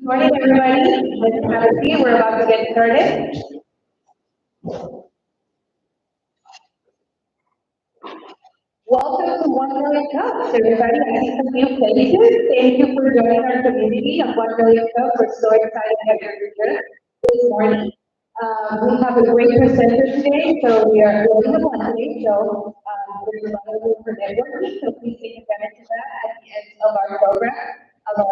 Morning, everybody. Let's have a seat. We're about to get started. Welcome to 1 Million Cups, everybody. I see some new faces. Thank you for joining our community of 1 Million Cups. We're so excited that you're here this morning. We have a great presenter today, so we are doing a Monday, so there's a lot of room for networking, so please take advantage of that at the end of our program, of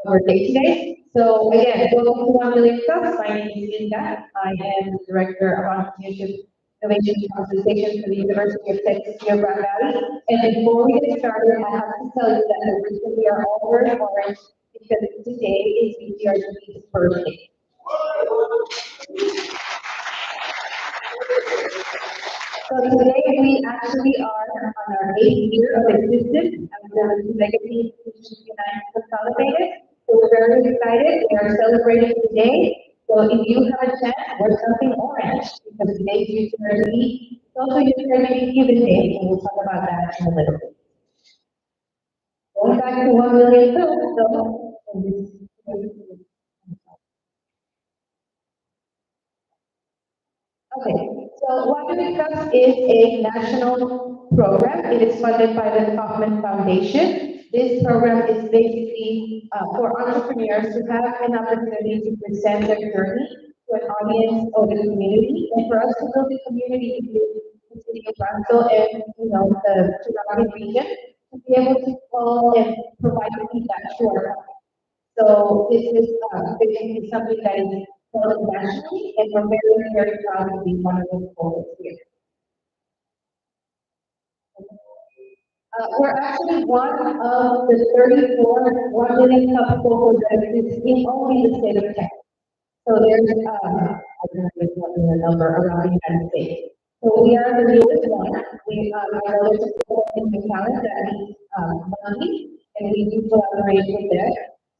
our day today. So again, welcome to 1 Million Cups. My name is Linda. I am the Director of Entrepreneurship Innovation and Compensation for the University of Texas here in Grand Valley. And before we get started, I have to tell you that the reason we are all wearing orange because today is BTRC's birthday. So today we actually are on our 8th year of existence as the legacy institution United Consolidated. So we're very excited. We are celebrating today. So if you have a chance, wear something orange because today's UTRGV. It's also UTRGV Cuban Day, and we'll talk about that in a little bit. Going back to 1 million films, so okay, so Water Cups is a national program. It is funded by the Kaufman Foundation. This program is basically for entrepreneurs to have an opportunity to present their journey to an audience or the community, and for us to build the community in the city of Brownsville and the surrounding region to be able to call and provide feedback to our so this is basically something that is done nationally, and we're very, very proud to be one of those schools here. We're actually one of the 34 1 million cup schools that exist in only the state of Texas. So there's, I don't know the number around the United States. So we are the newest one. I know there's a school in the county that meets monthly, and we do collaborate with them.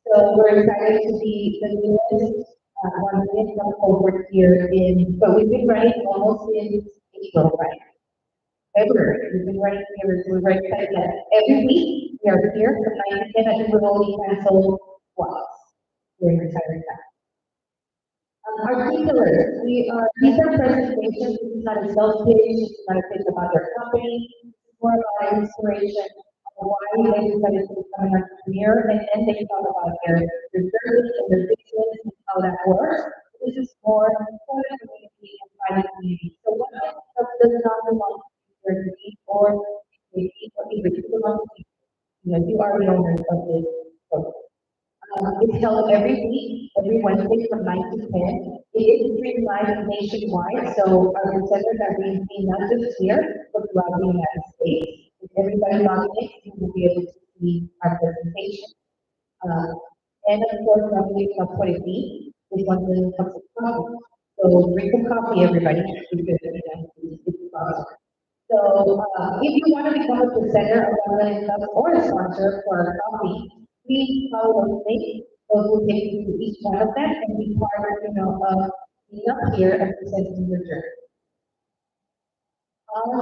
So we're excited to be the newest 1 million cup cohort here but we've been running almost since April, right? February. We've been running here, we're very excited that every week we are here from 9 to 10. I think we've only canceled once during the entire time. Our key pillars, these are presentations. This is not a sales pitch, this is not a pitch about their company, it's more about inspiration of why they decided to become an entrepreneur, and then they talk about their journey and their business and how that works. This is more for the community and private community. So what does not belong to your community or maybe or even to belong to you? You are the owners of this program. It's held every week, every Wednesday from 9 to 10. It is streamed live nationwide, so our presenters are being seen not just here, but throughout the United States. If everybody logging in, you will be able to see our presentation. And of course, one million cups what it means is 1 million cups of coffee. So drink some coffee, everybody. It's awesome. So if you want to become a presenter of 1 million cups or a sponsor for our coffee, please follow those links. Those will take you to each one of them and be part of being up here and presenting your journey. Our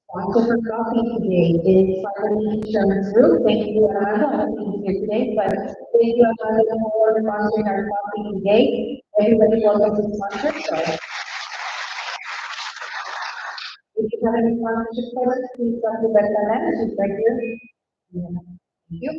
sponsor for coffee today is Farmers Insurance Group. Thank you, Armando. I'm not here today, but thank you, Armando, for sponsoring our coffee today. Everybody welcome to sponsor. So if you have any sponsorship questions, please talk to Becca Lam. She's right here. Yeah. Thank you.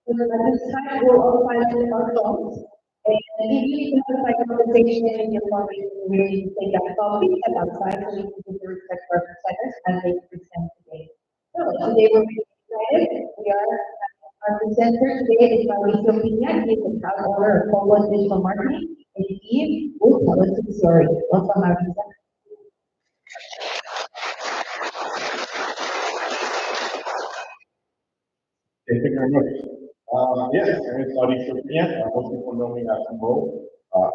So at this time, we'll all silence our phones. And if you need to have a side conversation in your phone, you can really take that phone, please step outside so we can give the respect for our presenters as they present today. So today we're really excited. Our presenter today is Mauricio Pina. He is the proud owner of Polo Digital Marketing, and he will tell us the story. Welcome, Mauricio. Thank you very much. Yes, my name is Mauricio Pina. Most people know me as Mo. I'm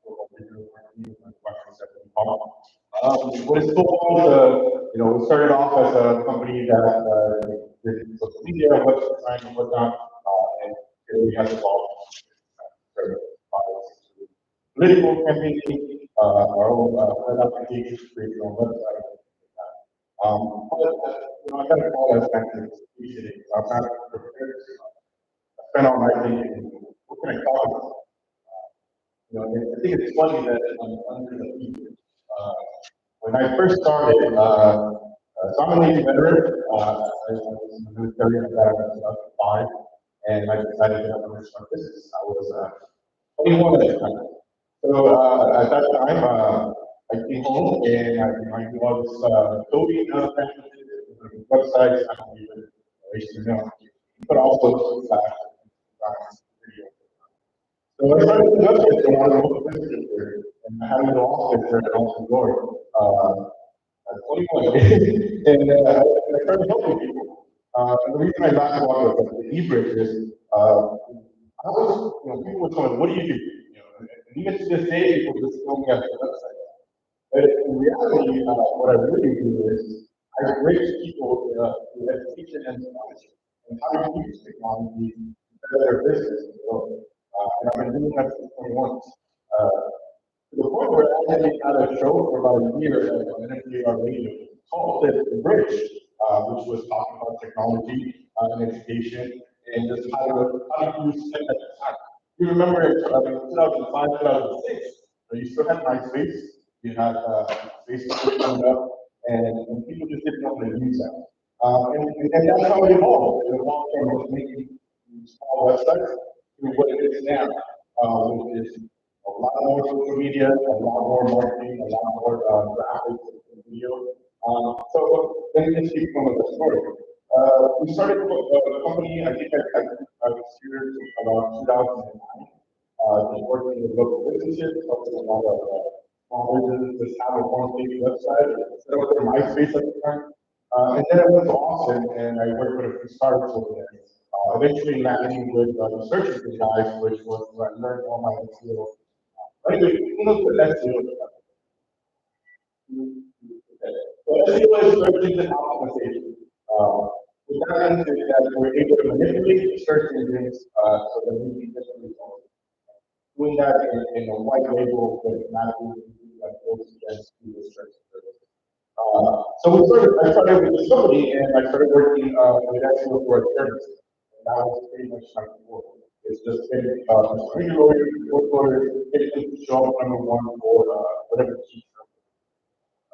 from digital marketing and questions that we come. What is cool about we started off as a company that did social media, website design, and whatnot, and we have evolved political campaigning, our own web applications, create our own website. But I got a call as an institution. I'm not prepared to spent all night thinking, what can I talk about? I think it's funny that I'm under the heat. Uh, when I first started, so I'm a Navy veteran. I was in the military. I got out in 2005, and I decided that I'm going to start business. I was 21 at the time. So at that time, I came home and I do all this coding, websites, I don't even HTML, but also video. So I started the website for one of the most businesses there, and I had a little office there at Austin Glory, 21. And I started helping people. And the reason I laugh about the e-bridge is, I was, people were telling me, what do you do? And even to this day, people just tell me at the website. But in reality, what I really do is I bridge people with education and technology and how to use technology to better their business and grow. And I've been doing that since 21. To the point where I actually had a show for about a year on NPR radio called The Bridge, which was talking about technology and education and just how to use tech at the time. You remember in 2005, 2006, you still had MySpace, you had Facebook coming up, and people just didn't know how to use that. And that's how it evolved. It evolved from just making small websites to what it is now, which is a lot more social media, a lot more marketing, a lot more graphics and video. So let me just give one of the story. We started the company, I think I was here about 2009, just working with local businesses, helping a lot of small businesses have a one-page website, set up their MySpace at the time. And then I went to Austin and I worked with a few startups over there. Eventually landing with the search engine guys, which was where I learned all my SEO. Anyway, who knows what SEO is? So SEO is search engine optimization. What that means is that we're able to manipulate the search engines so that we can get the results. Doing that in a white label with mapping that goes against Google search service. I started with this company and I started working with SEO for a service. And that was pretty much my goal. It's just getting screen lawyers, report lawyers, getting them to show up number one for whatever key term.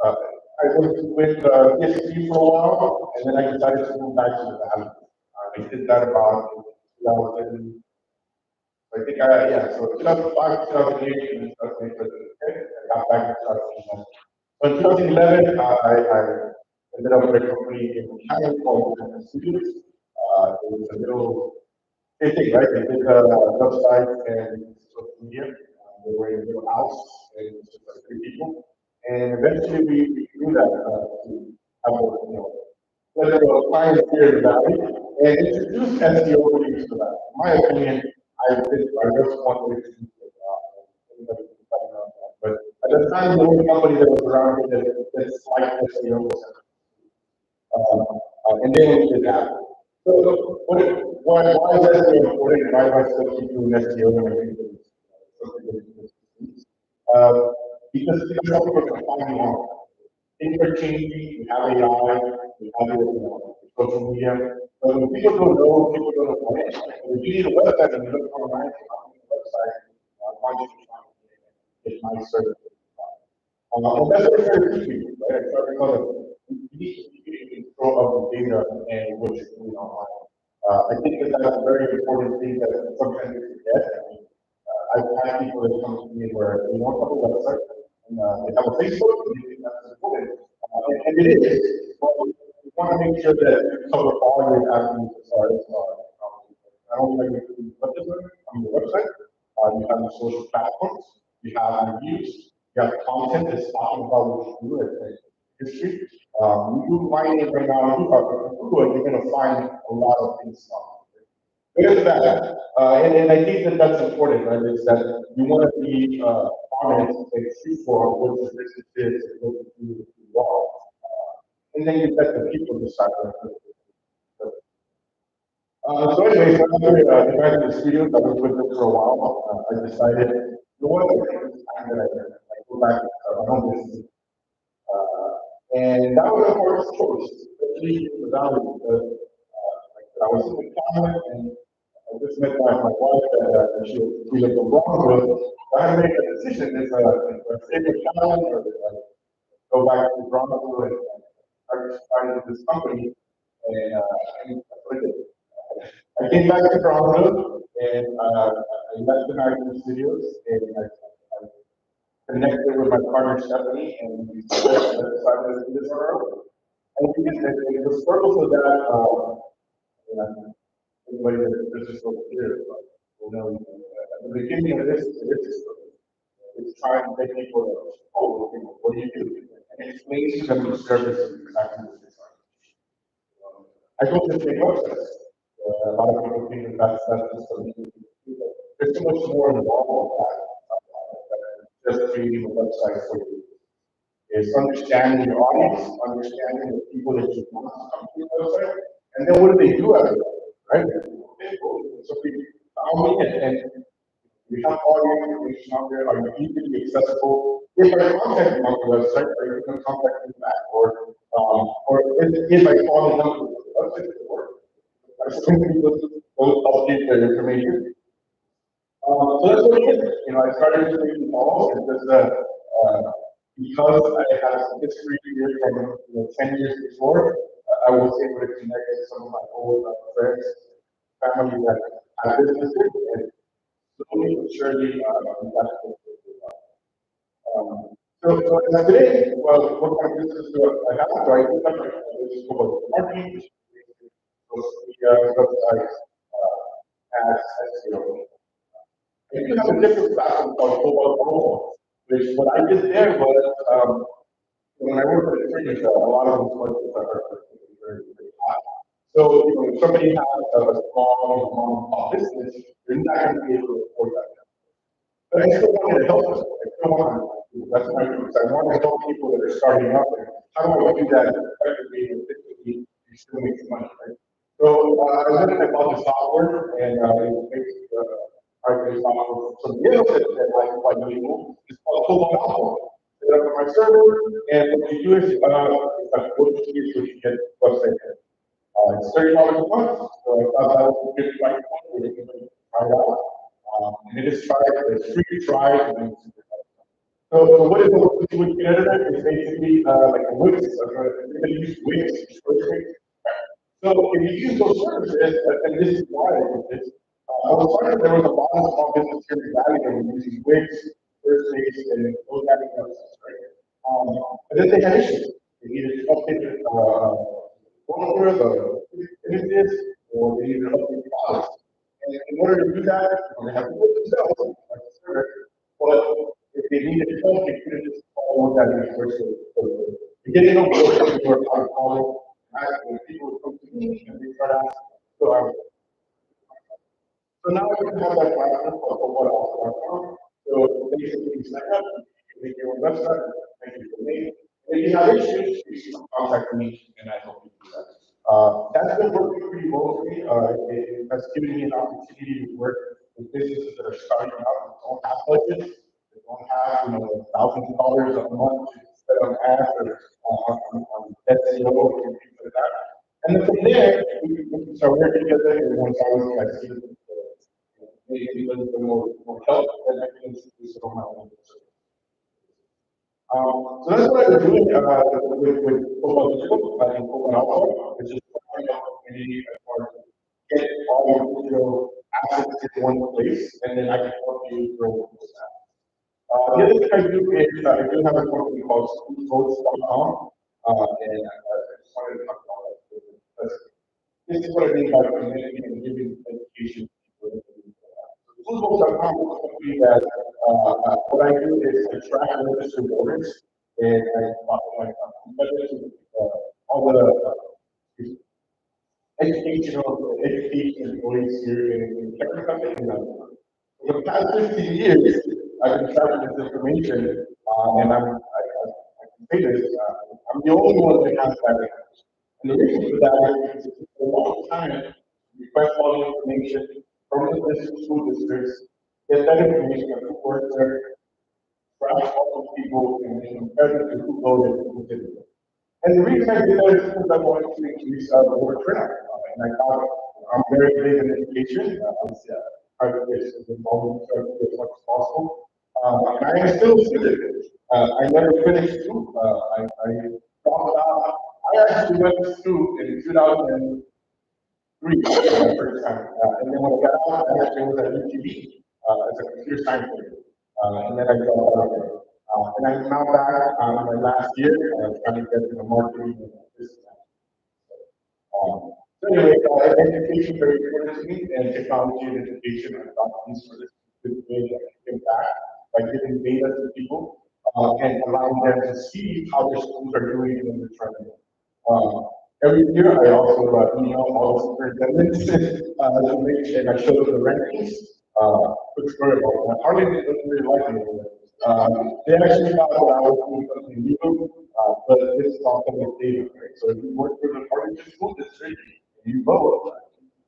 I was with PSP for a while, and then I decided to move back to the Valley. I did that about 2000. I think yeah, so 2005, 2008, and then 2008, I got back in 2011. So in 2011, I ended up with a company in Canada called Studios. It was a little same thing, right? They did website and social media. They were in a little house, and it was just like three people. And eventually we grew that to have a, pleasure of clients here in the Valley and introduce SEO really to that. In my opinion, I just want to introduce it. Anybody can find out that. But at the time, the only company that was around that liked SEO was and they only did that. So, why is SEO important? Why do I still keep doing SEO when I think it's something that is because some people are going to find you on. Things are changing. We have AI. We have social media. So when people don't know, people don't know what it is. If you need a website and you look online, on the website, why don't you try to get my service? And that's what I try to teach people, right? I try to tell them, you need to be in control of the data and what you're doing online. I think that that's a very important thing that sometimes we forget. I've had people that come to me where they don't have a website, and they have a Facebook, and they think that's important. And it is. But we want to make sure that you cover all your avenues as far as not only are you on your website, you have your social platforms, you have reviews, you have content that's talking about what you do and history. You do mining right now, Google, you're going to find a lot of things. There's that, and I think that that's important, right? Is that you want to be honest and truthful on what your business is and what you are, and then you let the people decide. So anyway, so after I got to the studios, I was with them for a while. I decided, what, it's time that I go back to my own business. And that was a hard choice, especially in the valley, because like, I was in the cabinet and I I just met my wife, and she lived in Bronzeville. I had to make a decision if I stay with Calvin or if I go back to Bronzeville and start starting this company. And that's what I did. I came back to Toronto and I left the American Studios and I connected with my partner Stephanie and we decided to do this on our own. And we did it. It was struggle for that. Anybody that is so clear, but at the beginning of this, it is a struggle. It's trying to make people, oh, what do you do? And explain to them the service of exactly what they're trying to do. I go to the same websites. A lot of people think that that's just something. There's so much more involved with that than just creating a website for you. It's understanding your audience, understanding the people that you want to come to your website, and then what do they do after that, right? So we found me and we have all your information out there. Are you easily accessible? If I contact you on the website, are you going to contact me back? Or if I call the number of the website, it work. I simply don't update their information. So that's what it is. I started making calls and just because I had some history here from 10 years before, I was able to connect with some of my old friends, family that had businesses, and slowly but surely we got to so today, well, what kind of business do I have? So I do have a business called marketing, websites, ads, SEO. I do have a different platform called Global, which what I did there was when I work with trainers, a lot of those courses are very high. So if somebody has a small mom and pop business, you're not going to be able to afford that. But I still wanted to help them. I still want to. That's my roots. I want to help people that are starting up. And how do I do that effectively and efficiently? You still make some money, right? So I went and I bought the software, and it makes our software from somebody else that I quite able. It's called Global Alpha. Set up on my server, and what you do is it's like what you do is what you get website. It's $30 a month, so I thought that was a good price point where you can try it out. And it is tried, it's free to try. So what is the Wix editor? It's basically like a Wix. Everybody uses Wix. So if you use those services, and this is why I did this, I was wondering there was a lot of small business here in the Valley that were using Wix, Squarespace, and those kind of websites, right? But then they had issues. They needed to update the phone number, the images, or they needed to update the files. And in order to do that, they have to put themselves like a server. But if they needed help, they couldn't just call that resource. So they didn't know what they were calling. And people would come to me and they start asking. So so now we can have that platform for what else. So basically, you sign up, you make your own website, make your domain. If you have issues, you can contact me and I help you do that. That's been working pretty well for me. It has given me an opportunity to work with businesses that are starting out and don't have budgets, that don't have thousands of dollars a month to spend on ads or on SEO and things like that. And then from there, we can start working together. And once obviously I see that maybe a little bit more help, then I can introduce it on my own. So that's what I've been doing with Global Digital and Global Alpha, which is trying to community as far as get all your digital assets in one place, and then I can help you grow with that. The other thing I do is I do have a company called schoolcoach.com, and I just wanted to talk about that because this is what I mean by community and giving education to people. Schoolcoach.com is a company that what I do is I track registered voters and I all the education employees here in Canada. For the past 15 years, I've been tracking this information, and I can say this, I'm the only one that has that information. And the reason for that is because it takes a long time to request all the information from the district school districts, get that information of who works there, track all those people, and then compare them to who voted and who didn't. And the reason I did that is because I wanted to increase the voter turnout. And I thought I'm very big in education. Obviously, I try to get involved as much as possible. And I am still a student. I never finished school. I dropped out. I actually went to school in 2003 the first time. And then when I got out, I actually was at UTV as a computer science major. And then I dropped out again. And I'm now back in my last year, trying to get into marketing and business. So anyway, education very important to me, and technology and education are not these for this good way that I can back by giving data to people and allowing them to see how their schools are doing in the trend. Every year, I also email all the superintendents to make and I show them the rankings. Quick story about that. Harley didn't really like me. They actually thought that I was doing something new, but this is also with data, right? So if you work for the Arlington School District, and you vote,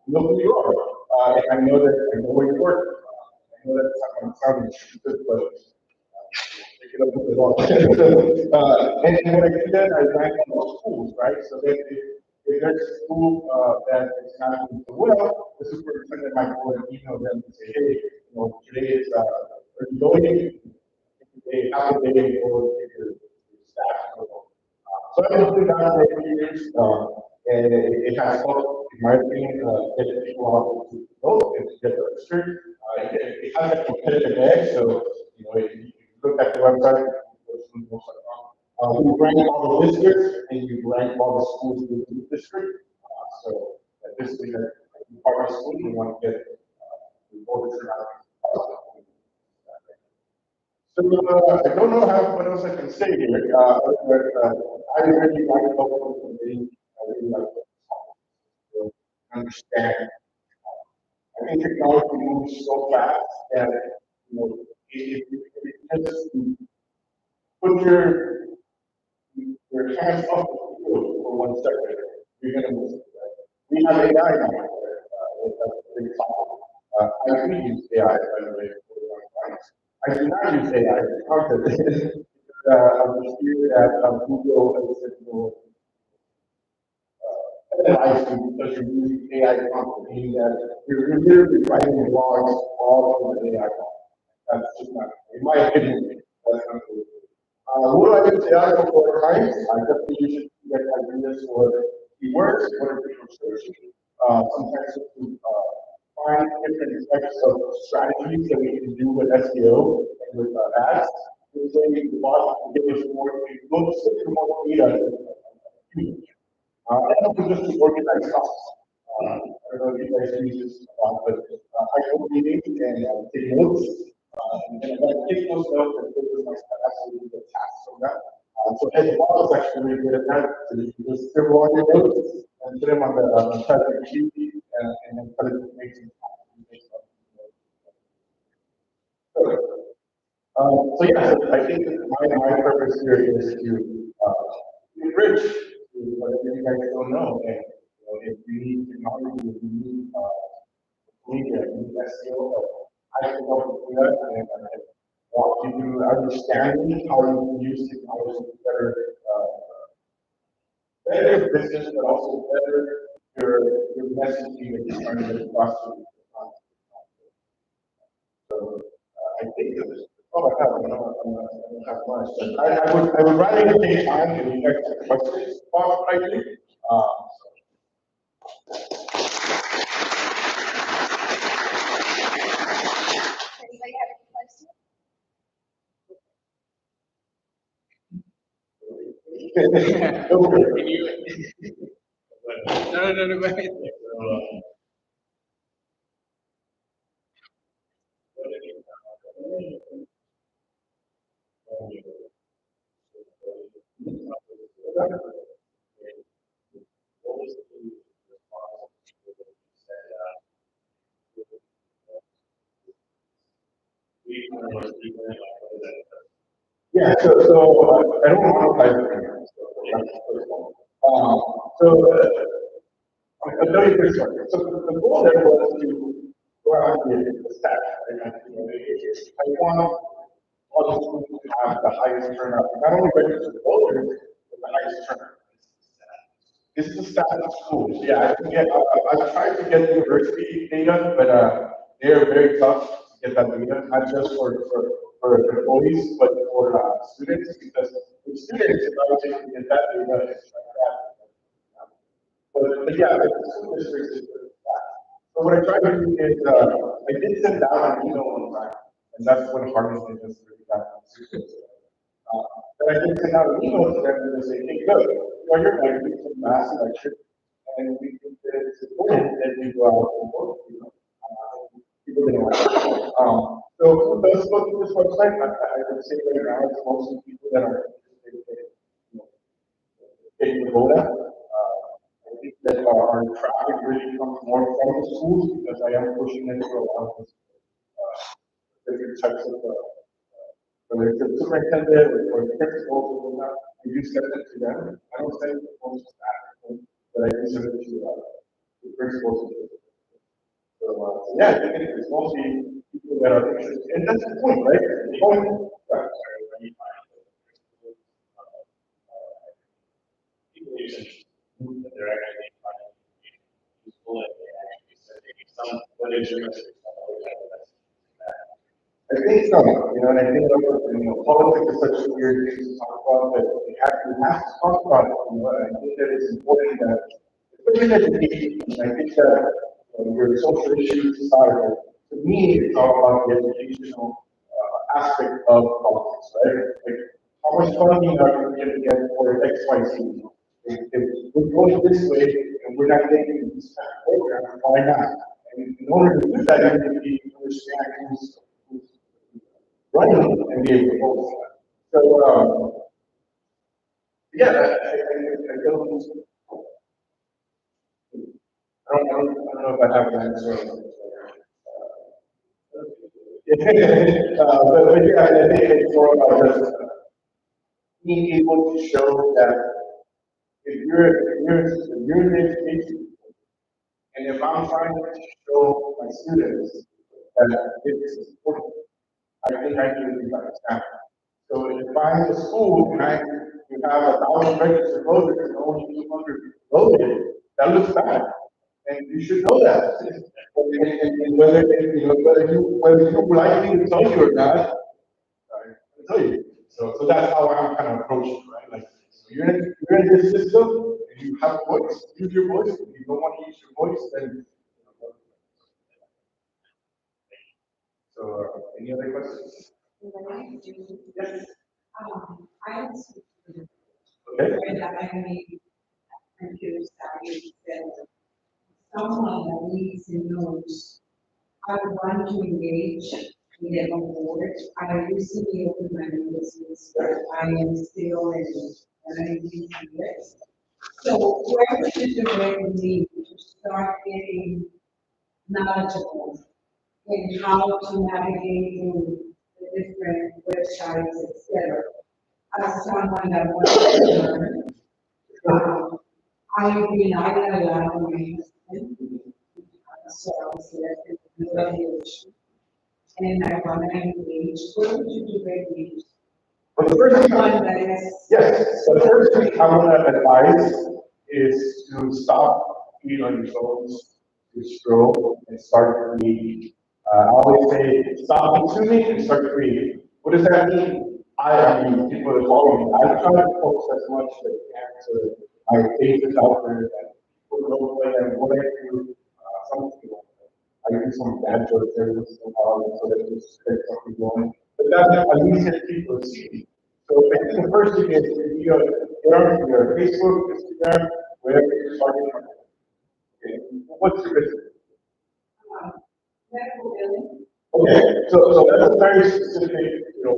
you know who you are. And I know that I know where you work. I know that I'm sounding stupid, but pick it up with the law. And when I do that, I rank on those schools, right? So that if there's a school that is not doing so well, the superintendent might go and email them and say, hey, today is early voting. They have a day or your staff. So I've been doing that for a few years, and it has helped, in my opinion, get people out to vote and to get registered. It has a competitive edge, so if you look at the website, we rank all the districts and you rank all the schools within the district. So this is a part of the school, we want to get the voters around. So I don't know what else I can say here. I really like the committee. I really like to understand. I think technology moves so fast that if you just put your hands off the field for 1 second, you're going to miss it. Right? We have AI now. That's a big problem. I do use AI, by the way, for my clients. I do not use AI for content. I'm just here at Google and advise you because you're using AI content, meaning that you're literally writing blogs all over the AI content. That's just not, in my opinion, that's not good. Will I use AI for clients? I definitely use it to get ideas for keywords, what are people searching, sometimes to find different types of strategies that we can do with SEO and with ads. This way, the bot can give us more, we'll just get more data. And also just to organize costs. I don't know if you guys use this a lot, but I go meetings and take notes. And if I take those notes and put them in my staff, I do the tasks from that. So Ed Bob is actually really good at that. So you can just scribble on your notes and put them on the typing sheet and then put it in making. So yeah, I think my purpose here is to enrich whatever you guys don't know. And if you need technology, if you need media, you need SEO, I can help you with that and walk you through understanding how you can use technology to better your business, but also better your messaging that you're trying to get across to the So I think that this all I have. I don't have much. But I would rather take time to check the questions about what I do. Anybody have any questions? No, go ahead. Yeah, so I don't want to type it right now. I'll tell you this one. So the goal there was to go out and get the stats. Right? I want all the schools to have the highest turnout, not only registered voters, but the highest turnout. This is the status of schools. Yeah, I can get, I've tried to get university data, but they're very tough to get that data, not just for employees, but for students, because with students, if I was able to get that data, it's like that. But yeah, the school district is really fast. So what I tried to do is, I did send out an email one time, and that's when Harvard did this really bad. But I did send out an email to them and say, hey, look, you know, you're going to do some mass election, and we think that it's important that you go out and vote, you know. People didn't like it. So let's go to this website. I would say right now it's mostly people that are interested in, you know, getting the vote out. I think that our traffic really comes more from the schools because I am pushing it for a lot of different types of, whether it's a superintendent or principals or whatnot, I do send it to them. I don't send it to most staff, but I do send it to the principals. So, yeah, I think it's mostly people that are interested, and that's the point, right? The point, people use it, that they're actually finding it useful and they actually sending some footage or message. I think so, you know, and I think you know, politics is such a weird thing to talk about that we have to talk about it. You know, and I think that it's important that, especially in education, and I think that your social issues societal, to me, it's all about the educational aspect of politics, right? Like, how much funding are we going to get for X, Y, Z? If we're going this way and we're not getting these kind of programs, why not? And in order to do that, you need to understand who's running and be able to vote for that. So, yeah, I don't know if I have an answer. But yeah, I think it's more about just being able to show that if you're in education, and if I'm trying to show my students that it's important, I think I need to be like that. So if I'm in a school and you have 1,000 registered voters and only 200 voted, that looks bad. And you should know that. And whether you like me to tell you or not, I tell you. So that's how I'm kind of approaching it, right? Like, so you're in this system and you have a voice, use your voice. If you don't want to use your voice, then. So, any other questions? What I do, Yes. I don't speak to them. Okay. When I made computer studies, that someone that needs and knows how to want to engage in their own board. I recently opened my own business, but I am still in learning years. So where should direct me to start getting knowledgeable in how to navigate through the different websites, etc. As someone that wants to learn, I rely a lot on my husband, so I was left in the middle of the ocean, and I want to engage. What would you direct me to? But the first thing, One that is, yes, the first thing I want to advise is to stop being on your phones, to scroll and start creating. I always say, stop consuming and start creating. What does that mean? I mean, people that follow me, I try to post as much as I can so my face is out there that people know what I do. Some people, I do some bad jokes every once in a while so that it's something going. But that's at least if people see me. So I think the first thing is you know, get on your Facebook, Instagram, wherever you're starting from. Okay. What's your business? medical billing. Okay, so that's a very specific, you know,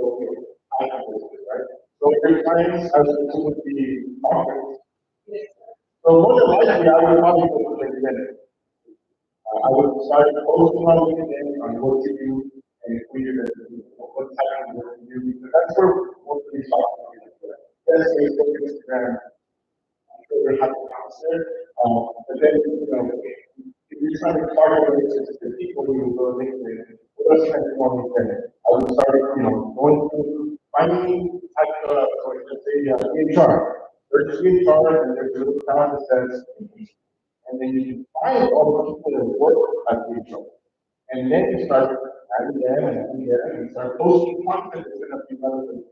kind of business, right? So your clients have to do with the conference. Yes, So more than likely, I would probably go to LinkedIn. I would start posting on LinkedIn on what you do and who you're going to do, what type of work you do, because that's where most of these software is. Yes, Facebook, Instagram, I'm sure there's have accounts there. But then, you know, if you're trying to target the people who go to LinkedIn, what else can I do on LinkedIn? I would start, you know, going through finding type of, let's say, HR. there's three cars and there's a little town that says, and then you find all the people that work at the job. And then you start adding them and adding them and start posting content that's going to be relevant.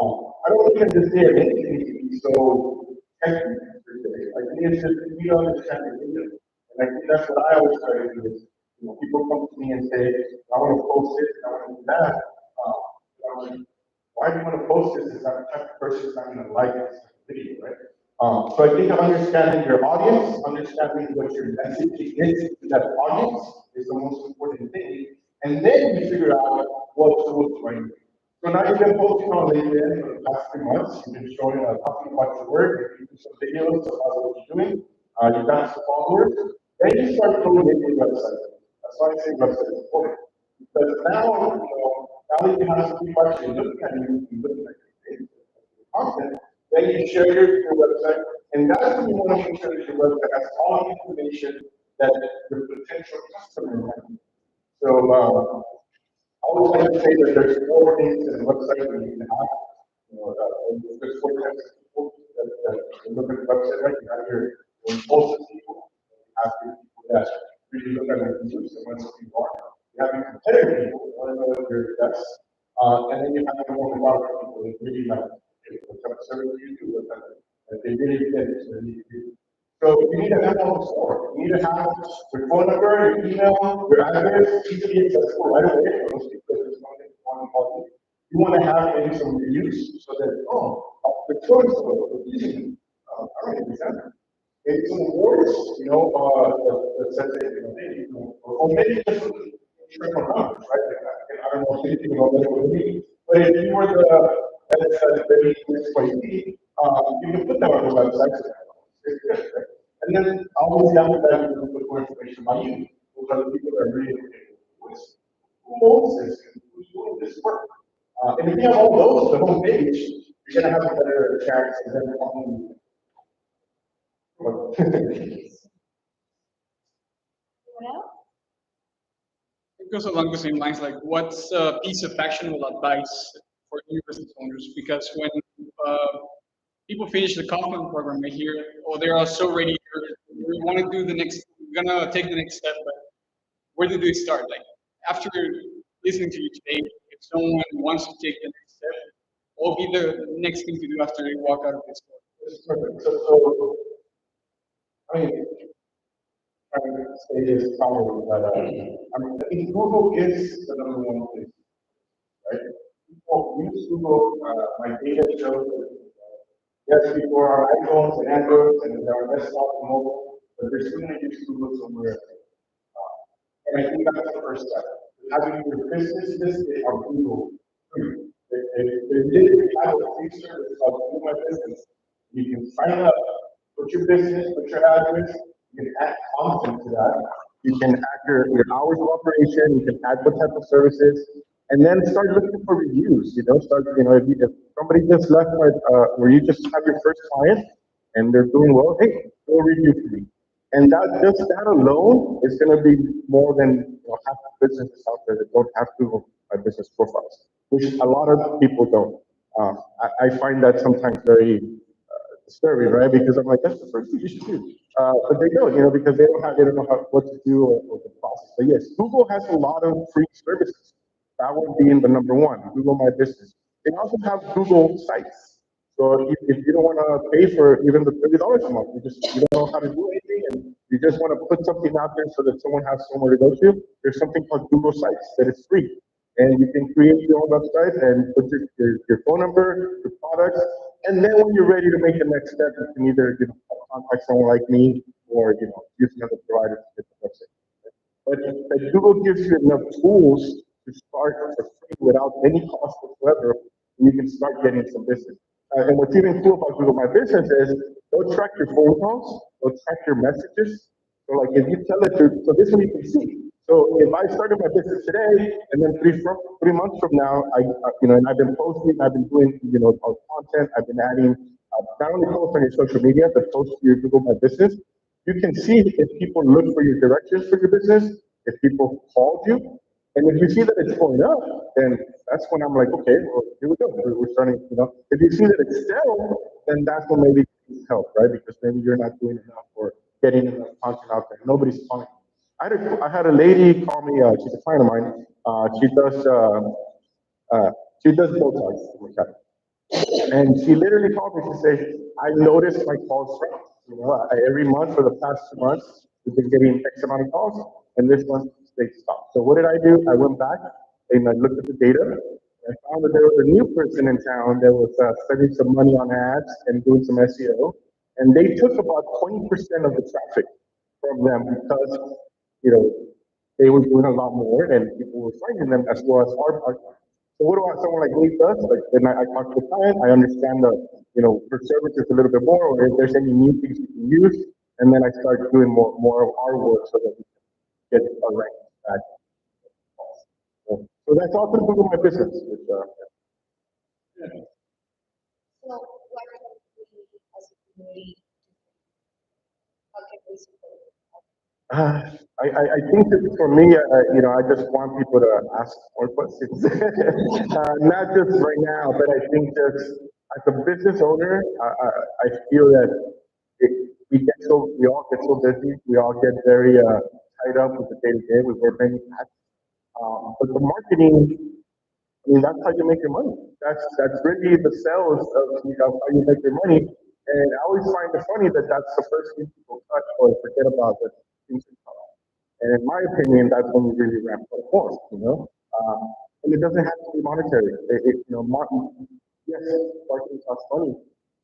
I don't think this day and age needs to be so technical per se. I think it's just we don't understand the video. And I think that's what I always try to do is, people come to me and say, I want to post this, I want to do that. I'm like, why do you want to post this if that type of person is not going to like this video, right? So I think understanding your audience, understanding what your messaging is to that audience is the most important thing. And then you figure out what tools to use. So now you've been posting on LinkedIn for the past 3 months. You've been showing, talking about your work, you do some videos about what you're doing. You got some followers. Then you start building your website. That's why I say website is important. Because now, now that you have some people actually looking at you looking at your content, then you share your website, and that's when you want to make sure that your website has all the information that your potential customer has. So, I always like to say that there's four things in a website that you can have. There's four types of people that look at the website, right? You have your impulsive people, you have your people that really look at the reviews and what you are. You have your competitive people, who want to know what you're best. And then you have your more product people that really like what type of service you do, what type of, that they really get it, so they need to do. So you need to have all the four. You need to have your phone number, your email, your address, easily accessible right away for most people that just want to call you. You want to have maybe some reviews so that, the choice of using all right, example. Maybe some awards, that says that, hey, or maybe just trip around, right? I don't know anything about that with me, but if you were the that very XYZ, you can put that on the website. It's good, right? And then always after that, you can put more information about you. Those are the people that are really who owns this, who's doing this work. And if you have all those, the whole page, you're going to have a better chance of them following you. Anyone else? It goes along the same lines, like what's a piece of actionable advice for new business owners? Because when people finish the Kaufman program, they hear, oh, they are so ready, we want to do the next, we're gonna take the next step, but where do they start? Like after listening to you today, if someone wants to take the next step, what will be the next thing to do after they walk out of this door? Perfect. So, I mean, trying to say this probably, but I think Google is the number one place, right? People use Google. My data shows that yes, people are on iPhones and Androids and they're on desktop and mobile, but they're still going to use Google somewhere else. And I think that's the first step. Having your business listed on Google. They literally have a free service called Google My Business. You can sign up, put your business, put your address, you can add content to that. You can add your hours of operation, you can add what type of services, and then start looking for reviews. If somebody just left where you just have your first client and they're doing well, hey, do a review for me. And that alone is going to be more than half the businesses out there that don't have Google My Business profiles, which a lot of people don't. I find that sometimes very disturbing, right? Because I'm like, that's the first thing you should do. But they don't, because they don't know what to do or the process. But yes, Google has a lot of free services. That would be in the number one, Google My Business. They also have Google Sites. So if you don't want to pay for even the $30 a month, you don't know how to do anything, and you just want to put something out there so that someone has somewhere to go to, there's something called Google Sites that is free. And you can create your own website and put your phone number, your products, and then when you're ready to make the next step, you can either contact someone like me or use another provider to get the website. But Google gives you enough tools to start for free without any cost whatsoever, and you can start getting some business. And what's even cool about Google My Business is they'll track your phone calls, they'll track your messages. So like if you tell it to, so this one you can see. So if I started my business today, and then 3 months from now, and I've been posting, I've been doing, our content, I've been adding, not only post on your social media, but post to your Google My Business. You can see if people look for your directions for your business, if people called you, And if you see that it's going up, then that's when I'm like, okay, well, here we go. We're starting, if you see that it's down, then that's when maybe you need help, right? Because maybe you're not doing enough or getting enough content out there. Nobody's calling. I had a lady call me, she's a client of mine. Uh, she does Botox. And she literally called me to say, I noticed my calls dropped. Every month for the past 2 months, we've been getting X amount of calls, and this month they stopped. So what did I do? I went back and I looked at the data. I found that there was a new person in town that was spending some money on ads and doing some SEO, and they took about 20% of the traffic from them because you know they were doing a lot more and people were finding them as well as our partners. So what about someone like me does? Like then I talk to the client, I understand the her services a little bit more, or if there's any new things we can use, and then I start doing more of our work so that we can get our rank back. So that's all to do with my business. So what can we, as a community, how can we support? I think that for me, I just want people to ask more questions. Not just right now, but I think just as a business owner, I feel that it, we all get so busy, we all get very tied up with the day to day. We wear many hats. But the marketing, I mean, that's how you make your money. That's really the sales of how you make your money. And I always find it funny that that's the first thing people cut or forget about the things they cut. And in my opinion, that's when you really ramp up more. And it doesn't have to be monetary. Yes, marketing costs money,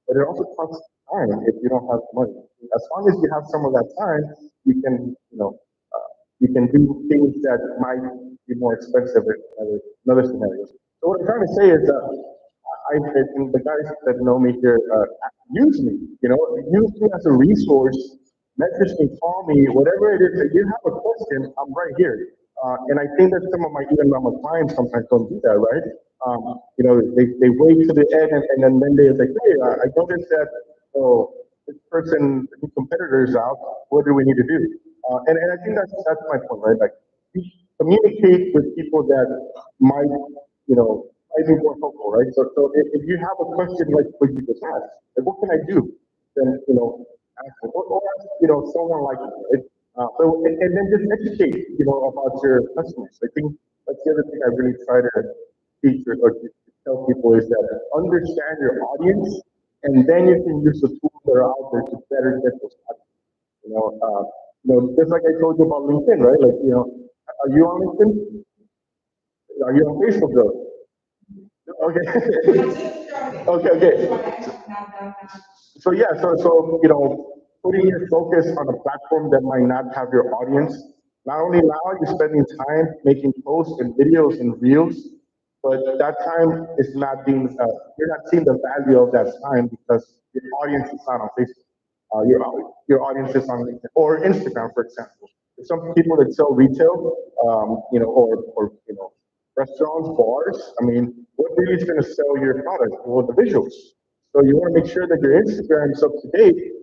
but it also costs time if you don't have money. As long as you have some of that time, you can do things that might be more expensive in another scenarios. So what I'm trying to say is that and the guys that know me here use me as a resource. Message me, call me, whatever it is. If you have a question, I'm right here. And I think that some of my even my clients sometimes don't do that, right? They wait to the end and then they're like, hey, I noticed that this person, this competitor is out. What do we need to do? And I think that's my point, right? Like, you communicate with people that might, might be more helpful, right? So if you have a question like what you just asked, like what can I do? Then ask them, or ask someone like you, right? And then just educate about your customers. I think that's the other thing I really try to teach or to tell people is that understand your audience, and then you can use the tools that are out there to better get those audience. Just like I told you about LinkedIn, right? Like, are you on LinkedIn? Are you on Facebook though? Okay. Okay. So yeah, so putting your focus on a platform that might not have your audience. Not only now you're spending time making posts and videos and reels, but that time is not being you're not seeing the value of that time because your audience is not on Facebook. Your audience is on LinkedIn or Instagram, for example. There's some people that sell retail, or restaurants, bars. I mean, what really is going to sell your product? Well, the visuals. So you want to make sure that your Instagram is up to date.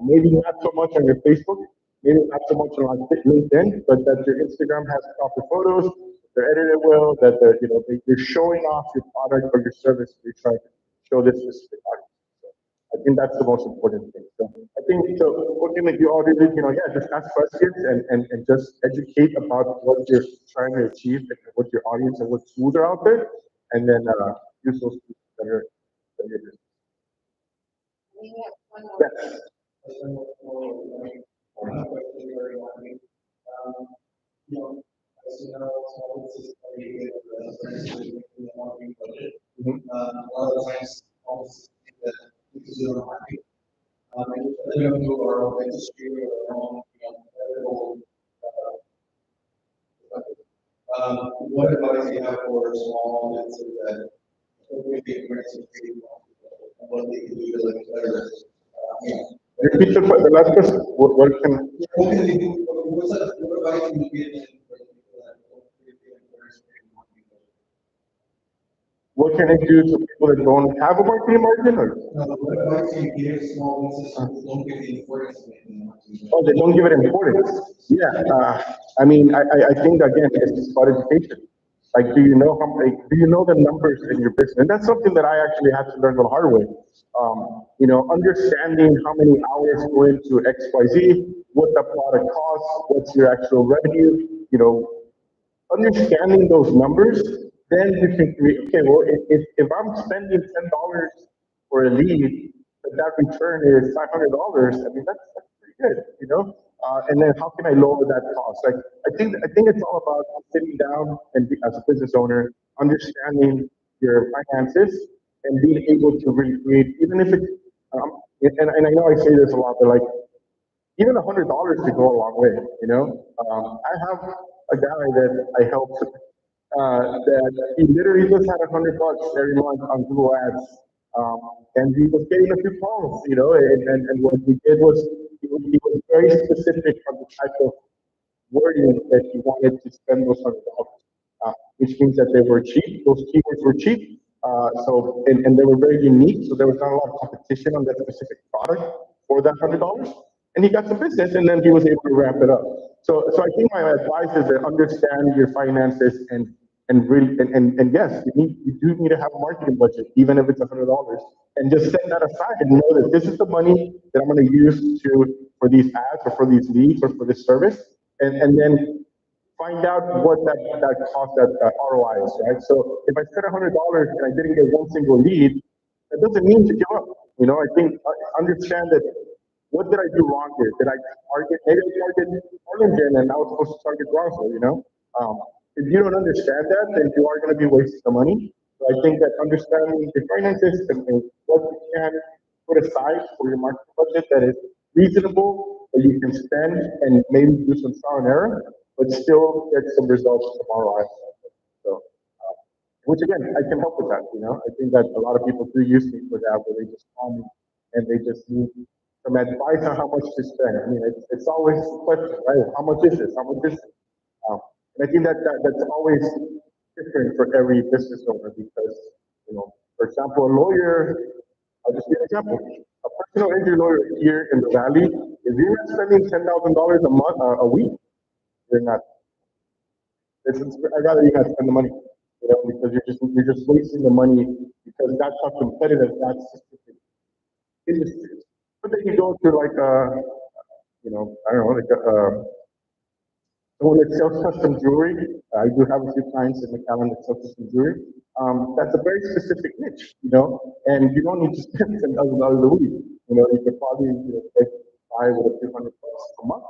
Maybe not so much on your Facebook, maybe not so much on LinkedIn, but that your Instagram has proper photos, they're edited well, that they're showing off your product or your service. You're trying to show this specific audience. I think that's the most important thing. So I think so. What can you all do? Just ask questions and just educate about what you're trying to achieve and what your audience and what tools are out there, and then use those tools better. We have one more. Yes. Mhm. A lot of times, almost that because you don't have to. And they don't do our own industry or our own, medical, what advice do you have for small businesses that maybe what they can do to like better? Repeat the last question. What can? What can they do? What advice can you give for people that don't really get What can I do to people people that don't have a marketing margin, or What advice do you give small businesses who don't give the importance of it? oh, they don't give it importance? Yeah, I mean, I think again, it's about education. Like, do you know the numbers in your business? And that's something that I actually had to learn the hard way. Understanding how many hours go into X, Y, Z, what the product costs, what's your actual revenue, understanding those numbers, then you can create, okay, well, if I'm spending $10 for a lead, but that return is $500, I mean, that's pretty good, and then how can I lower that cost? Like, I think it's all about sitting down and as a business owner, understanding your finances and being able to really create, even if it's, and I know I say this a lot, but like, even $100 could go a long way, I have a guy that I helped, that he literally just had $100 every month on Google Ads. And he was getting a few calls, and what he did was he was very specific on the type of wording that he wanted to spend those $100, which means that they were cheap. Those keywords were cheap. And they were very unique. So there was not a lot of competition on that specific product for that $100. And he got some business, and then he was able to ramp it up. So I think my advice is to understand your finances and really, and yes, you do need to have a marketing budget, even if it's $100, and just set that aside and know that this is the money that I'm going to use for these ads or for these leads or for this service, and then find out what that cost, that ROI is, right? So if I spent $100 and I didn't get one single lead, that doesn't mean to give up. I think understand that what did I do wrong here? Did I target, maybe I targeted Arlington and I was supposed to target Brownsville, If you don't understand that, then you are going to be wasting the money. So I think that understanding the finances and what you can put aside for your marketing budget that is reasonable, that you can spend and maybe do some trial and error, but still get some results from ROI. So, which again, I can help with that, I think that a lot of people do use me for that, where they just call me and they just need some advice on how much to spend. I mean, it's always a question, right? How much is this? How much is it? And I think that's always different for every business owner because, for example, a lawyer, I'll just give an example. A personal injury lawyer here in the Valley, if you're not spending $10,000 a month, a week, you're not. I'd rather you not spend the money, because you're just wasting the money because that's how competitive that specific industry is. But then you go to like, I don't know, like someone that sells custom jewelry. I do have a few clients in McAllen that sell custom jewelry. That's a very specific niche, and you don't need to spend $10,000 a week. You could probably buy with a few $100 a month,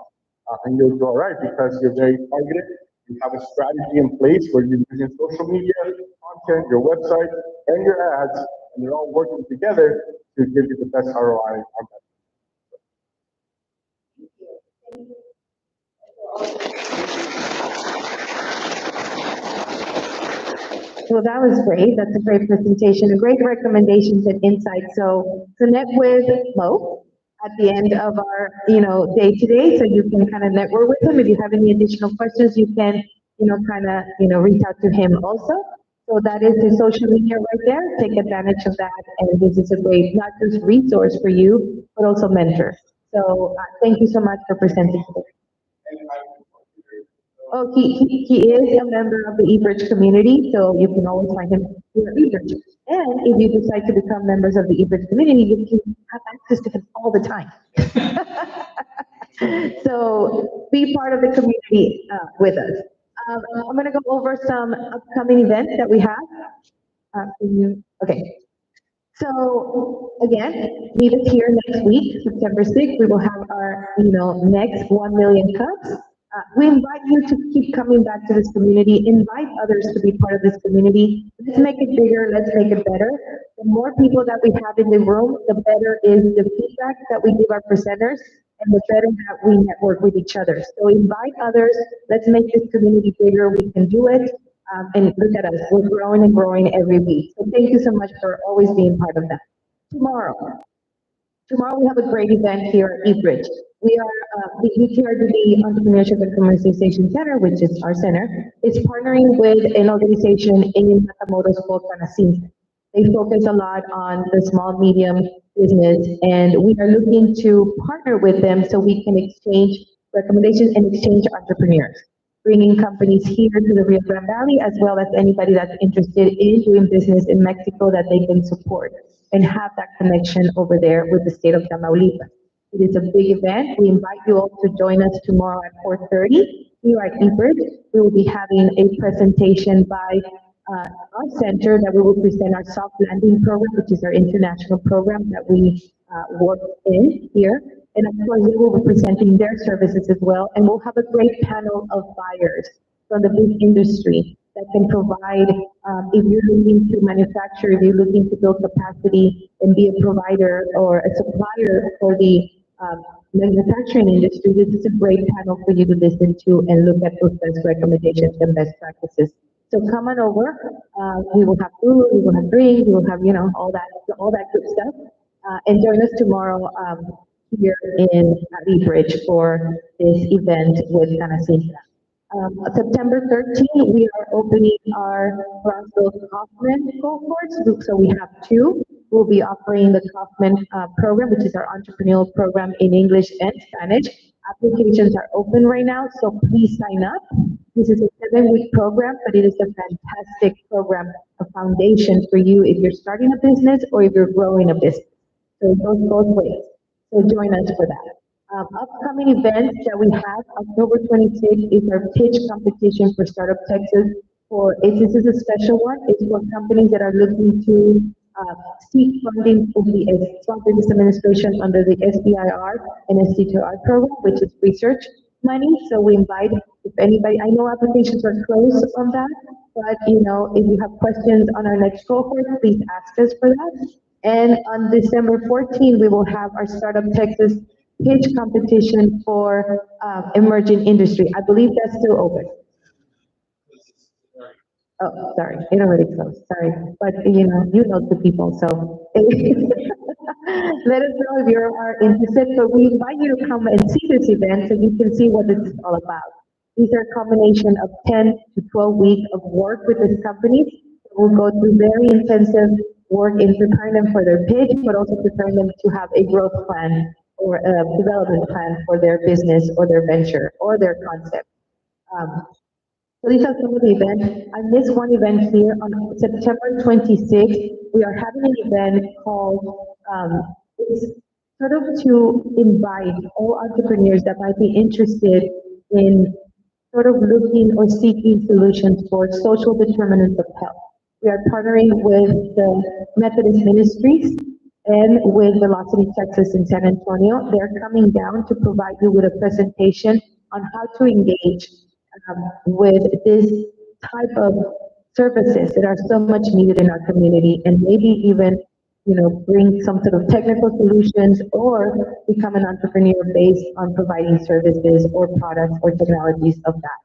and you'll do all right because you're very targeted. You have a strategy in place where you're using social media, content, your website, and your ads, and they're all working together to give you the best ROI on that. Well, that was great. That's a great presentation, a great recommendations and insights. So connect with Mo at the end of our, day today, so you can kind of network with him. If you have any additional questions, you can, kind of, reach out to him also. So that is his social media right there. Take advantage of that, and this is a great, not just resource for you, but also mentor. So thank you so much for presenting today. Oh, he is a member of the eBridge community, so you can always find him here at eBridge. And if you decide to become members of the eBridge community, you can have access to him all the time. So be part of the community with us. I'm going to go over some upcoming events that we have. Okay. So again, meet us here next week, September 6th. We will have our, next 1 million cups. We invite you to keep coming back to this community. Invite others to be part of this community. Let's make it bigger. Let's make it better. The more people that we have in the room, the better is the feedback that we give our presenters, and the better that we network with each other. So invite others. Let's make this community bigger. We can do it. And look at us. We're growing and growing every week. So thank you so much for always being part of that. Tomorrow we have a great event here at eBridge. We are, the UTRDB Entrepreneurship and Commercialization Center, which is our center, is partnering with an organization in Matamoros called Canacinta. They focus a lot on the small, medium business, and we are looking to partner with them so we can exchange recommendations and exchange entrepreneurs, bringing companies here to the Rio Grande Valley, as well as anybody that's interested in doing business in Mexico that they can support and have that connection over there with the state of Tamaulipas. It is a big event. We invite you all to join us tomorrow at 4:30 here at eBridge. We will be having a presentation by our center that we will present our soft landing program, which is our international program that we work in here. And of course, they will be presenting their services as well. And we'll have a great panel of buyers from the big industry that can provide, if you're looking to manufacture, if you're looking to build capacity and be a provider or a supplier for the manufacturing industry, this is a great panel for you to listen to and look at those best recommendations and best practices. So come on over. We will have food, we will have drinks, we will have, all that good stuff. And join us tomorrow here in Bridge for this event with Canacinta. September 13th, we are opening our Brownsville Kaufman cohorts. So we have two. We'll be offering the Kaufman program, which is our entrepreneurial program in English and Spanish. Applications are open right now, so please sign up. This is a 7-week program, but it is a fantastic program, a foundation for you if you're starting a business or if you're growing a business. So it goes both ways. So join us for that. Upcoming events that we have, October 26th is our pitch competition for Startup Texas. This is a special one. It's for companies that are looking to seek funding from the Small Business Administration under the SBIR and SDTR program, which is research money. So we invite, if anybody, I know applications are closed on that, but if you have questions on our next cohort, please ask us for that. And on December 14th, we will have our Startup Texas pitch competition for emerging industry. I believe that's still open. Oh, sorry, it already closed, sorry. But you know the people, so. Let us know if you are interested, but we invite you to come and see this event so you can see what this is all about. These are a combination of 10 to 12 weeks of work with this company. We'll go through very intensive work in preparing them for their pitch, but also preparing them to have a growth plan or a development plan for their business or their venture or their concept. So these are some of the events. I missed one event here on September 26th. We are having an event called, it's sort of to invite all entrepreneurs that might be interested in sort of looking or seeking solutions for social determinants of health. We are partnering with the Methodist Ministries and with Velocity Texas in San Antonio. They're coming down to provide you with a presentation on how to engage with this type of services that are so much needed in our community, and maybe even bring some sort of technical solutions or become an entrepreneur based on providing services or products or technologies of that.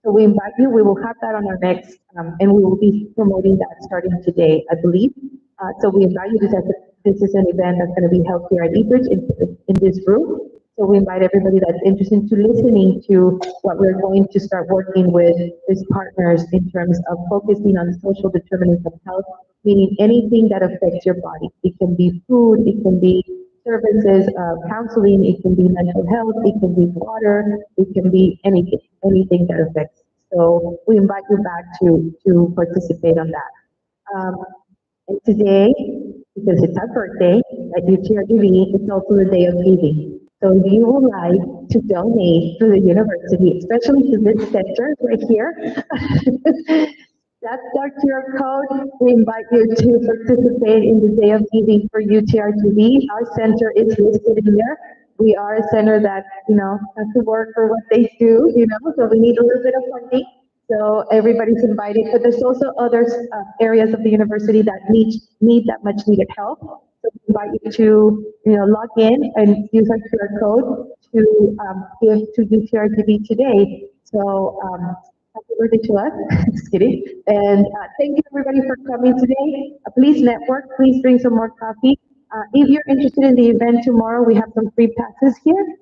So we invite you. We will have that on our next, and we will be promoting that starting today, I believe. So we invite you. This is an event that's going to be held here at eBridge in this room. So we invite everybody that's interested to listening to what we're going to start working with these partners in terms of focusing on social determinants of health, meaning anything that affects your body. It can be food, it can be services, counseling, it can be mental health, it can be water, it can be anything that affects. So we invite you back to participate on that. And today, because it's our birthday at UTRGV, it's also the day of giving. So if you would like to donate to the university, especially to this center right here, that's our QR code. We invite you to participate in the day of giving for UTRGV. Our center is listed in there. We are a center that, has to work for what they do, so we need a little bit of funding. So everybody's invited, but there's also other areas of the university that need that much needed help. So we invite you to, log in and use our QR code to give to UTRGV today. So happy birthday to us. Just kidding. And thank you everybody for coming today. Please network. Please bring some more coffee. If you're interested in the event tomorrow, we have some free passes here.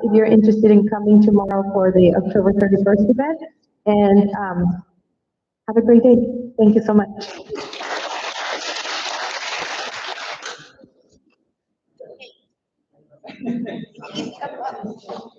If you're interested in coming tomorrow for the October 31st event. And have a great day. Thank you so much. Please come up.